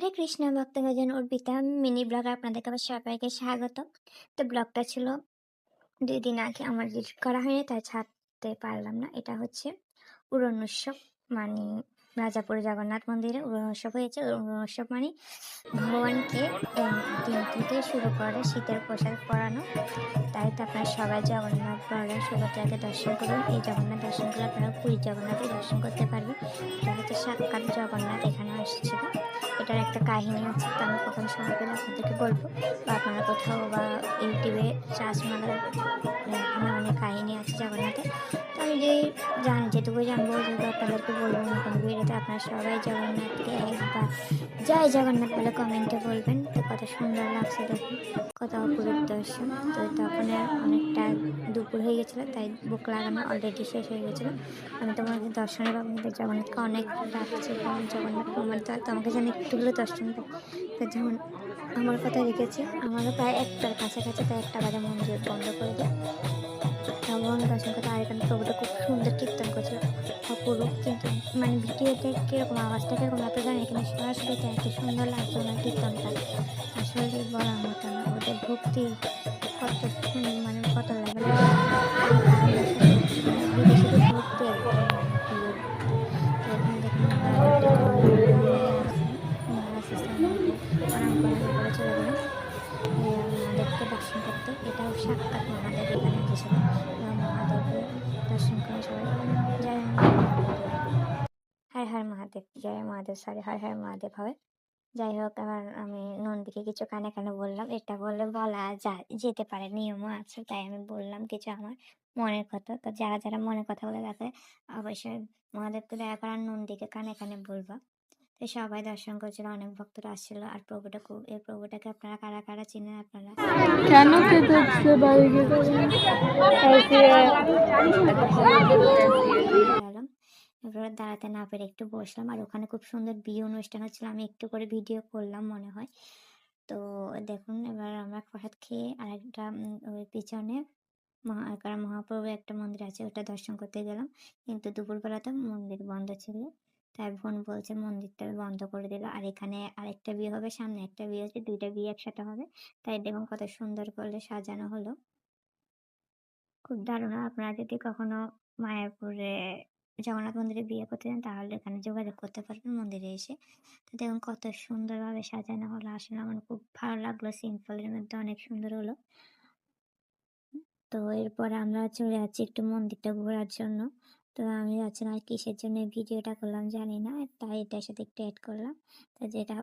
হরে Krishna ভক্তভজন Arpita mini blog আপনাদেরকে আবার সবাইকে স্বাগত। তো ব্লগটা ছিল 2 দিন আগে, আমার এডিট করা হয়নি তাই ছাড়তে পারলাম না। এটা হচ্ছে উড়ন উৎসব, মানে রাজাপুর জগন্নাথ মন্দিরে উড়ন উৎসব হয়েছে। উড়ন উৎসব মানে ভগবানকে দিন থেকে শুরু করে শীতের পোশাক পরানো। তাই তো আপনারা সবাই জগন্নাথ বলরাম সুভদ্রাকে দর্শন করুন। এই জগন্নাথ দর্শন করলে আপনারা পুরী জগন্নাথে দর্শন করতে পারবেন। এটা হচ্ছে সাক্ষাৎ জগন্নাথ এখানে আসছিল। এটার একটা কাহিনী আছে, তো আমি কখন সময় পেলে আপনাদেরকে বলবো, বা আপনারা কোথাও বা ইউটিউবে চার্জ মারার এখানে অনেক কাহিনী আছে জগন্নাথের। তো আমি যেটুকু জানবো ওইটুকু আপনাদেরকে বলবো নতুন ভিডিওতে। আপনারা সবাই জগন্নাথকে একবার জয় জগন্নাথ বলে কমেন্টে বলবেন। তো কত সুন্দর লাগছে দেখুন, কত অপরূপ দর্শন। তো তখন অনেকটা দুপুর হয়ে গেছিলো, তাই বুক লাগানো অলরেডি শেষ হয়ে গেছিলো। আমি তোমাকে দর্শনে পাবো, কিন্তু জগন্নাথকে অনেক ডাকছি, জগন্নাথ প্রমাণ তো আমাকে যেন একটু হলেও দর্শন দেয়। তো যেমন আমার কথা রেখেছে, আমারও প্রায় 1টার কাছাকাছি, তাই 1টা বাজে মন্দির বন্ধ করে দেয়। ভগবানের দর্শন করতে, আর এখানে প্রভুটা খুব সুন্দর কীর্তন করছিল, অপরূপ। কিন্তু মানে ভিডিওতে কীরকম আওয়াজটা কীরকম আপনারা জানেন, এখানে সরাসরিতে এত সুন্দর লাগছে ওনার কীর্তনটা, আসলে বলার মতো না। ওদের ভক্তি কত মানে কত লেভেলের বিদেশিদের ভক্তি একদম মানে প্রিয় ভক্তি। তো এখানে দেখুন মহাদেবকে নিয়ে আসছে, মহারাজ ইসলামকে প্রণাম করার উপরে চলে গেলাম মহাদেবকে দর্শন করতে। এটাও সাক্ষাৎ মহাদেব এখানে এসেছিল, এবং মহাদেবের দর্শন করে সবাই জয় হর হর মহাদেব, জয় মহাদেব, সরি হর হর মহাদেব হবে। যাই হোক, এবার আমি নন্দীকে কিছু কানে কানে বললাম। এটা বলে বলা যেতে পারে, নিয়মও আছে, তাই আমি বললাম কিছু আমার মনের কথা। তো যারা যারা মনের কথা বলে রাখে অবশ্যই মহাদেবকে দয়া করার নন্দীকে কানে কানে বলবা। তো সবাই দর্শন করছিল, অনেক ভক্তরা আসছিল। আর প্রভুটা খুব, এই প্রভুটাকে আপনারা কারা কারা চিনেন আপনারা কেন খেতে হচ্ছে বাইরে গেলাম। এবার দাঁড়াতে না পেরে একটু বসলাম, আর ওখানে খুব সুন্দর বিয়ে অনুষ্ঠান হচ্ছিল, আমি একটু করে ভিডিও করলাম মনে হয়। তো দেখুন, এবার আমরা প্রসাদ খেয়ে আরেকটা ওই পিছনে মহাপ্রভু একটা মন্দির আছে, ওটা দর্শন করতে গেলাম। কিন্তু দুপুরবেলাতে মন্দির বন্ধ ছিল, তাই বোন বলছে মন্দিরটা বন্ধ করে দিল। আর এখানে আরেকটা বিয়ে হবে, সামনে একটা বিয়ে হচ্ছে, 2টা বিয়ে একসাথে হবে। তাই দেখুন কত সুন্দর করে সাজানো হলো, খুব দারুণ। আপনারা যদি কখনো মায়াপুরে জগন্নাথ মন্দিরে বিয়ে করতে চান তাহলে এখানে যোগাযোগ করতে পারবেন মন্দিরে এসে। তো দেখুন কত সুন্দরভাবে সাজানো হলো, আসলে আমার খুব ভালো লাগলো, সিম্পলের মধ্যে অনেক সুন্দর হলো। তো এরপরে আমরা চলে যাচ্ছি একটু মন্দিরটা ঘোরার জন্য। তো আমি যাচ্ছি না কিসের জন্য ভিডিওটা করলাম জানি না, তাই এটার সাথে একটু অ্যাড করলাম। তো যেটা